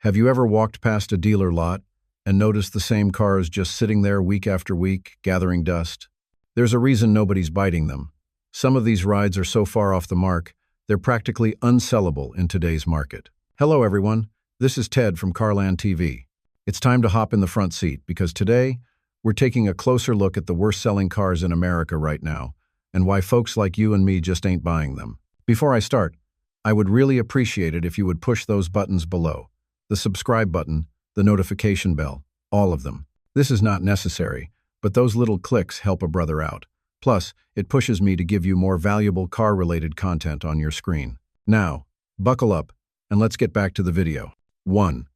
Have you ever walked past a dealer lot and noticed the same cars just sitting there week after week, gathering dust? There's a reason nobody's biting them. Some of these rides are so far off the mark, they're practically unsellable in today's market. Hello everyone, this is Ted from CarlandTV. It's time to hop in the front seat because today, we're taking a closer look at the worst-selling cars in America right now and why folks like you and me just ain't buying them. Before I start, I would really appreciate it if you would push those buttons below. The subscribe button, the notification bell, all of them. This is not necessary, but those little clicks help a brother out. Plus, it pushes me to give you more valuable car-related content on your screen. Now, buckle up, and let's get back to the video. 1.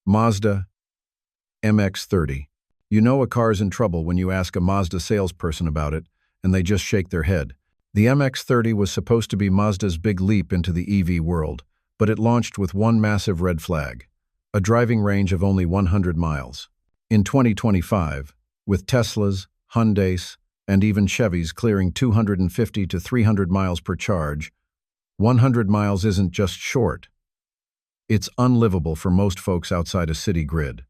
Mazda MX-30. You know a car's in trouble when you ask a Mazda salesperson about it, and they just shake their head. The MX-30 was supposed to be Mazda's big leap into the EV world, but it launched with one massive red flag: a driving range of only 100 miles. In 2025, with Teslas, Hyundais, and even Chevys clearing 250 to 300 miles per charge, 100 miles isn't just short. It's unlivable for most folks outside a city grid.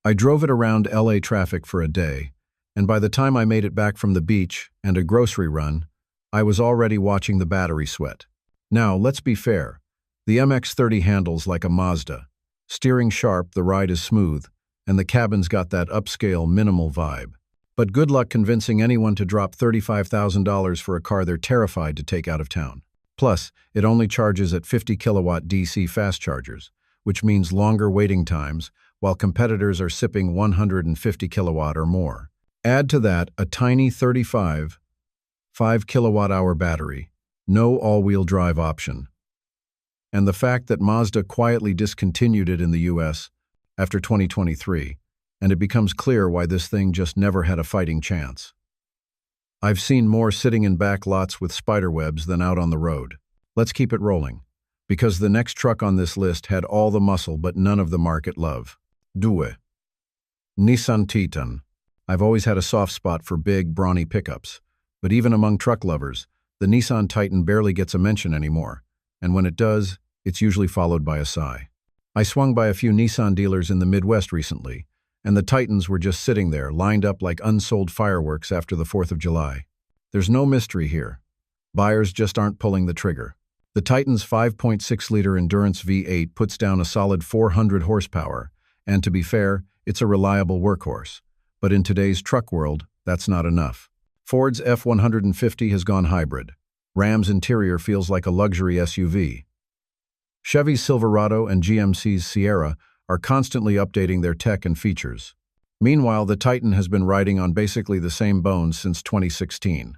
I drove it around LA traffic for a day, and by the time I made it back from the beach and a grocery run, I was already watching the battery sweat. Now, let's be fair. The MX-30 handles like a Mazda. Steering sharp, the ride is smooth, and the cabin's got that upscale, minimal vibe. But good luck convincing anyone to drop $35,000 for a car they're terrified to take out of town. Plus, it only charges at 50 kilowatt DC fast chargers, which means longer waiting times, while competitors are sipping 150 kilowatt or more. Add to that a tiny 5 kilowatt-hour battery, no all-wheel drive option, and the fact that Mazda quietly discontinued it in the US after 2023, and it becomes clear why this thing just never had a fighting chance. I've seen more sitting in back lots with spiderwebs than out on the road. Let's keep it rolling, because the next truck on this list had all the muscle but none of the market love. 2. Nissan Titan. I've always had a soft spot for big, brawny pickups, but even among truck lovers, the Nissan Titan barely gets a mention anymore, and when it does, it's usually followed by a sigh. I swung by a few Nissan dealers in the Midwest recently, and the Titans were just sitting there, lined up like unsold fireworks after the 4th of July. There's no mystery here. Buyers just aren't pulling the trigger. The Titan's 5.6-liter Endurance V8 puts down a solid 400 horsepower, and to be fair, it's a reliable workhorse. But in today's truck world, that's not enough. Ford's F-150 has gone hybrid. Ram's interior feels like a luxury SUV. Chevy's Silverado and GMC's Sierra are constantly updating their tech and features. Meanwhile, the Titan has been riding on basically the same bones since 2016.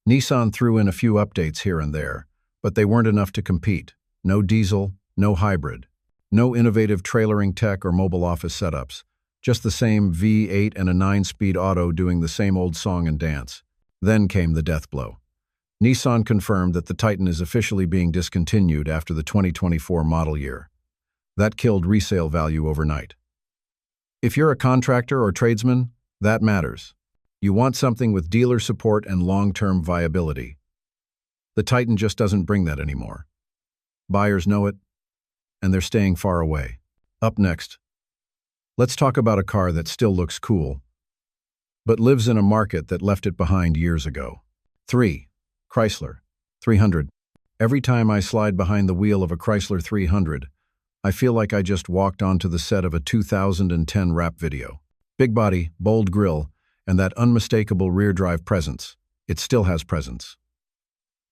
Nissan threw in a few updates here and there, but they weren't enough to compete. No diesel, no hybrid. No innovative trailering tech or mobile office setups. Just the same V8 and a 9-speed auto doing the same old song and dance. Then came the death blow. Nissan confirmed that the Titan is officially being discontinued after the 2024 model year. That killed resale value overnight. If you're a contractor or tradesman, that matters. You want something with dealer support and long-term viability. The Titan just doesn't bring that anymore. Buyers know it, and they're staying far away. Up next, let's talk about a car that still looks cool, but lives in a market that left it behind years ago. 3. Chrysler 300. Every time I slide behind the wheel of a Chrysler 300, I feel like I just walked onto the set of a 2010 rap video. Big body, bold grille, and that unmistakable rear-drive presence. It still has presence.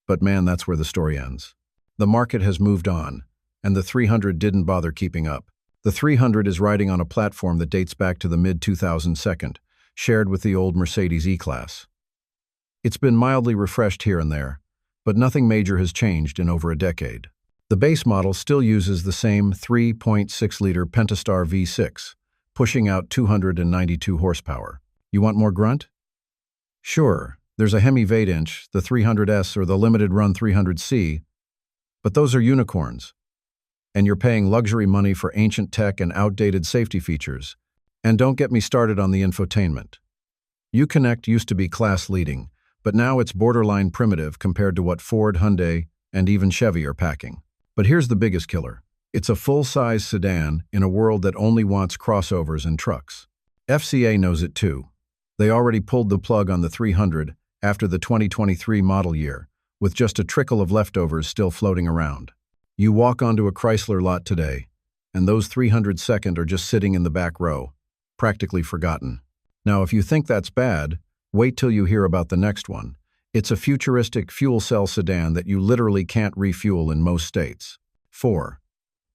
But man, that's where the story ends. The market has moved on, and the 300 didn't bother keeping up. The 300 is riding on a platform that dates back to the mid-2000s, shared with the old Mercedes E-Class. It's been mildly refreshed here and there, but nothing major has changed in over a decade. The base model still uses the same 3.6-liter Pentastar V6, pushing out 292 horsepower. You want more grunt? Sure, there's a Hemi V8-inch, the 300S or the limited-run 300C, but those are unicorns. And you're paying luxury money for ancient tech and outdated safety features. And don't get me started on the infotainment. Uconnect used to be class-leading, but now it's borderline primitive compared to what Ford, Hyundai, and even Chevy are packing. But here's the biggest killer. It's a full-size sedan in a world that only wants crossovers and trucks. FCA knows it too. They already pulled the plug on the 300 after the 2023 model year, with just a trickle of leftovers still floating around. You walk onto a Chrysler lot today, and those 302nd are just sitting in the back row, practically forgotten. Now, if you think that's bad, wait till you hear about the next one. It's a futuristic fuel cell sedan that you literally can't refuel in most states. 4.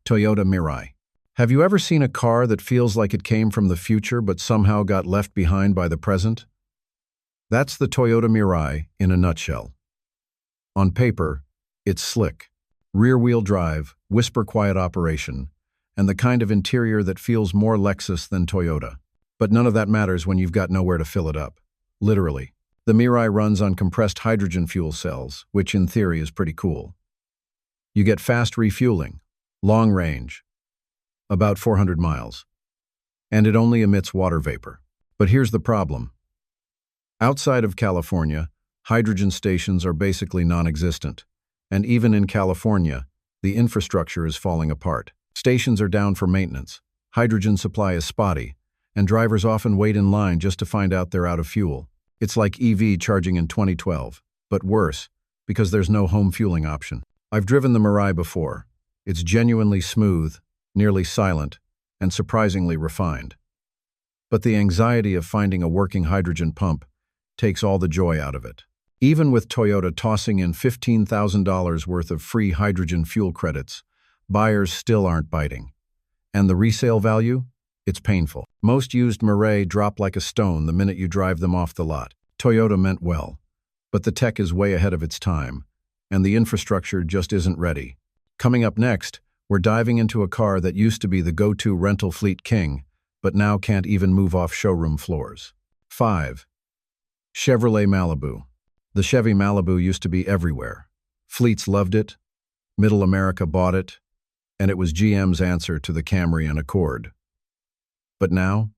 Toyota Mirai. Have you ever seen a car that feels like it came from the future but somehow got left behind by the present? That's the Toyota Mirai in a nutshell. On paper, it's slick. Rear-wheel drive, whisper-quiet operation, and the kind of interior that feels more Lexus than Toyota. But none of that matters when you've got nowhere to fill it up. Literally. The Mirai runs on compressed hydrogen fuel cells, which in theory is pretty cool. You get fast refueling, long range, about 400 miles, and it only emits water vapor. But here's the problem. Outside of California, hydrogen stations are basically non-existent, and even in California, the infrastructure is falling apart. Stations are down for maintenance, hydrogen supply is spotty, and drivers often wait in line just to find out they're out of fuel. It's like EV charging in 2012, but worse, because there's no home fueling option. I've driven the Mirai before. It's genuinely smooth, nearly silent, and surprisingly refined. But the anxiety of finding a working hydrogen pump takes all the joy out of it. Even with Toyota tossing in $15,000 worth of free hydrogen fuel credits, buyers still aren't biting. And the resale value? It's painful. Most used Mirai drop like a stone the minute you drive them off the lot. Toyota meant well, but the tech is way ahead of its time, and the infrastructure just isn't ready. Coming up next, we're diving into a car that used to be the go-to rental fleet king, but now can't even move off showroom floors. 5. Chevrolet Malibu. The Chevy Malibu used to be everywhere. Fleets loved it, Middle America bought it, and it was GM's answer to the Camry and Accord. But now,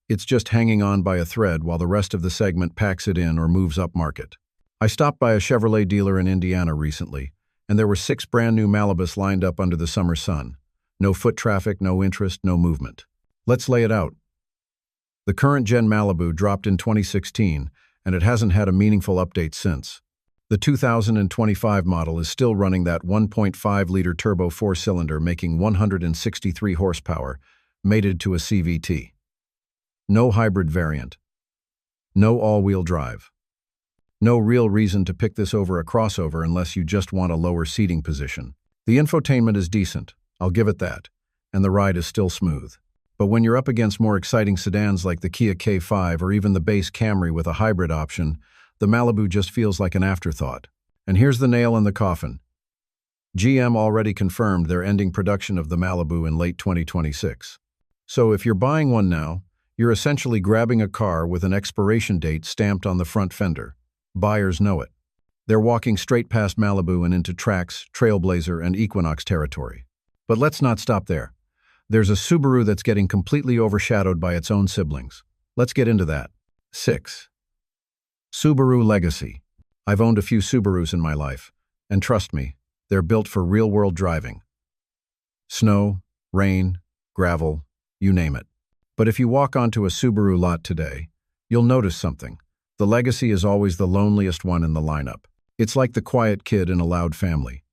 it's just hanging on by a thread while the rest of the segment packs it in or moves up market. I stopped by a Chevrolet dealer in Indiana recently, and there were 6 brand new Malibus lined up under the summer sun. No foot traffic, no interest, no movement. Let's lay it out. The current gen Malibu dropped in 2016, and it hasn't had a meaningful update since. The 2025 model is still running that 1.5-liter turbo 4-cylinder making 163 horsepower, mated to a CVT. No hybrid variant. No all-wheel drive. No real reason to pick this over a crossover unless you just want a lower seating position. The infotainment is decent, I'll give it that, and the ride is still smooth. But when you're up against more exciting sedans like the Kia K5 or even the base Camry with a hybrid option, the Malibu just feels like an afterthought. And here's the nail in the coffin. GM already confirmed they're ending production of the Malibu in late 2026. So if you're buying one now, you're essentially grabbing a car with an expiration date stamped on the front fender. Buyers know it. They're walking straight past Malibu and into Trax, Trailblazer, and Equinox territory. But let's not stop there. There's a Subaru that's getting completely overshadowed by its own siblings. Let's get into that. 6. Subaru Legacy. I've owned a few Subarus in my life, and trust me, they're built for real-world driving. Snow, rain, gravel, you name it. But if you walk onto a Subaru lot today, you'll notice something. The Legacy is always the loneliest one in the lineup. It's like the quiet kid in a loud family.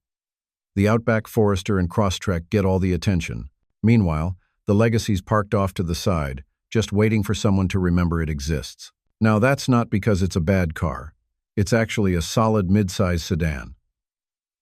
The Outback, Forester, and Crosstrek get all the attention. Meanwhile, the Legacy's parked off to the side, just waiting for someone to remember it exists. Now that's not because it's a bad car. It's actually a solid mid-size sedan.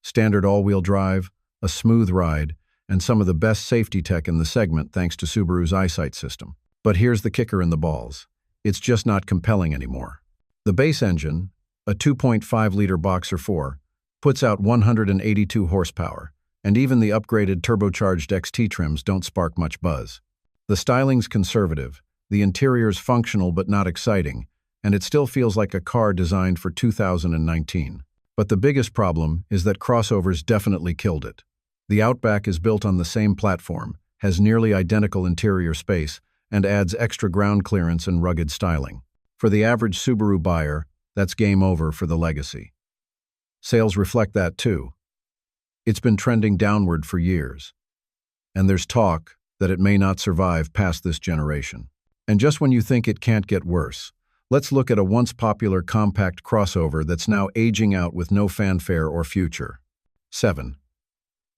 Standard all-wheel drive, a smooth ride, and some of the best safety tech in the segment thanks to Subaru's EyeSight system. But here's the kicker in the balls. It's just not compelling anymore. The base engine, a 2.5-liter Boxer 4, puts out 182 horsepower, and even the upgraded turbocharged XT trims don't spark much buzz. The styling's conservative, the interior's functional but not exciting, and it still feels like a car designed for 2019. But the biggest problem is that crossovers definitely killed it. The Outback is built on the same platform, has nearly identical interior space, and adds extra ground clearance and rugged styling. For the average Subaru buyer, that's game over for the Legacy. Sales reflect that too. It's been trending downward for years. and there's talk that it may not survive past this generation. And just when you think it can't get worse, let's look at a once popular compact crossover that's now aging out with no fanfare or future. 7.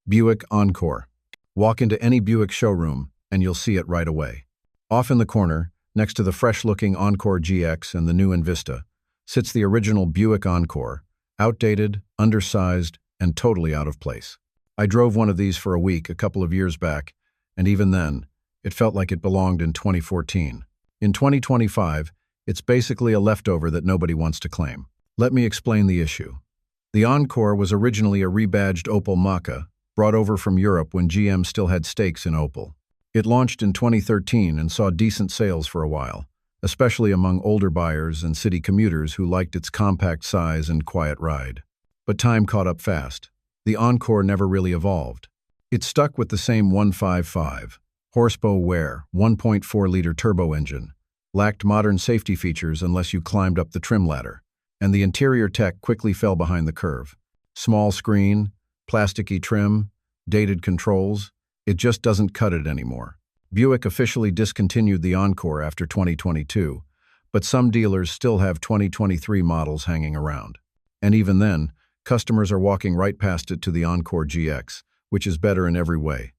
Buick Encore. Walk into any Buick showroom, and you'll see it right away. Off in the corner, next to the fresh-looking Encore GX and the new Envista, sits the original Buick Encore, outdated, undersized, and totally out of place. I drove one of these for a week a couple of years back, and even then, it felt like it belonged in 2014. In 2025, it's basically a leftover that nobody wants to claim. Let me explain the issue. The Encore was originally a rebadged Opel Mokka, brought over from Europe when GM still had stakes in Opel. It launched in 2013 and saw decent sales for a while, especially among older buyers and city commuters who liked its compact size and quiet ride. But time caught up fast. The Encore never really evolved. It stuck with the same 155 horsepower 1.4-liter turbo engine, lacked modern safety features unless you climbed up the trim ladder, and the interior tech quickly fell behind the curve. Small screen, plasticky trim, dated controls, it just doesn't cut it anymore. Buick officially discontinued the Encore after 2022, but some dealers still have 2023 models hanging around. And even then, customers are walking right past it to the Encore GX, which is better in every way.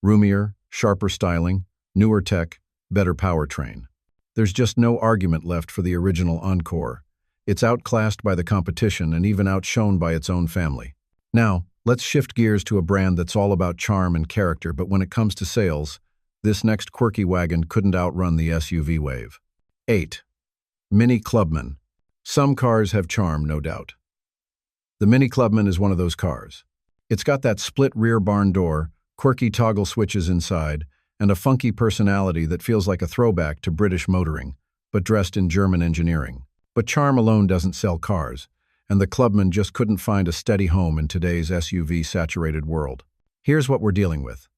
Roomier, sharper styling, newer tech, better powertrain. There's just no argument left for the original Encore. It's outclassed by the competition and even outshone by its own family. Now, let's shift gears to a brand that's all about charm and character, but when it comes to sales, this next quirky wagon couldn't outrun the SUV wave. 8. Mini Clubman. Some cars have charm, no doubt. The Mini Clubman is one of those cars. It's got that split rear barn door, quirky toggle switches inside, and a funky personality that feels like a throwback to British motoring, but dressed in German engineering. But charm alone doesn't sell cars, and the Clubman just couldn't find a steady home in today's SUV-saturated world. Here's what we're dealing with.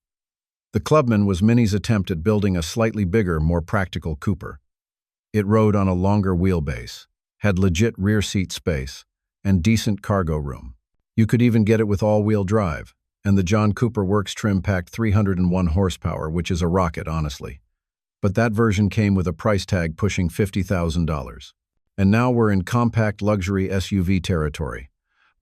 The Clubman was Mini's attempt at building a slightly bigger, more practical Cooper. It rode on a longer wheelbase, had legit rear seat space, and decent cargo room. You could even get it with all-wheel drive, and the John Cooper Works trim packed 301 horsepower, which is a rocket, honestly. But that version came with a price tag pushing $50,000. And now we're in compact luxury SUV territory.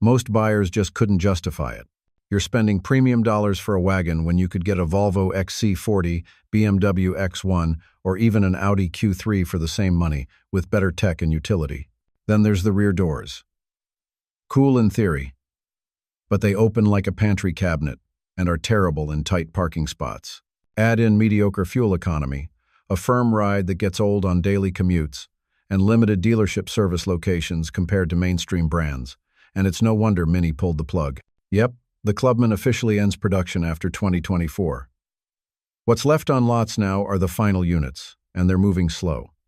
Most buyers just couldn't justify it. You're spending premium dollars for a wagon when you could get a Volvo XC40, BMW X1, or even an Audi Q3 for the same money, with better tech and utility. Then there's the rear doors. Cool in theory, but they open like a pantry cabinet and are terrible in tight parking spots. Add in mediocre fuel economy, a firm ride that gets old on daily commutes, and limited dealership service locations compared to mainstream brands, and it's no wonder Mini pulled the plug. Yep, the Clubman officially ends production after 2024. What's left on lots now are the final units, and they're moving slow.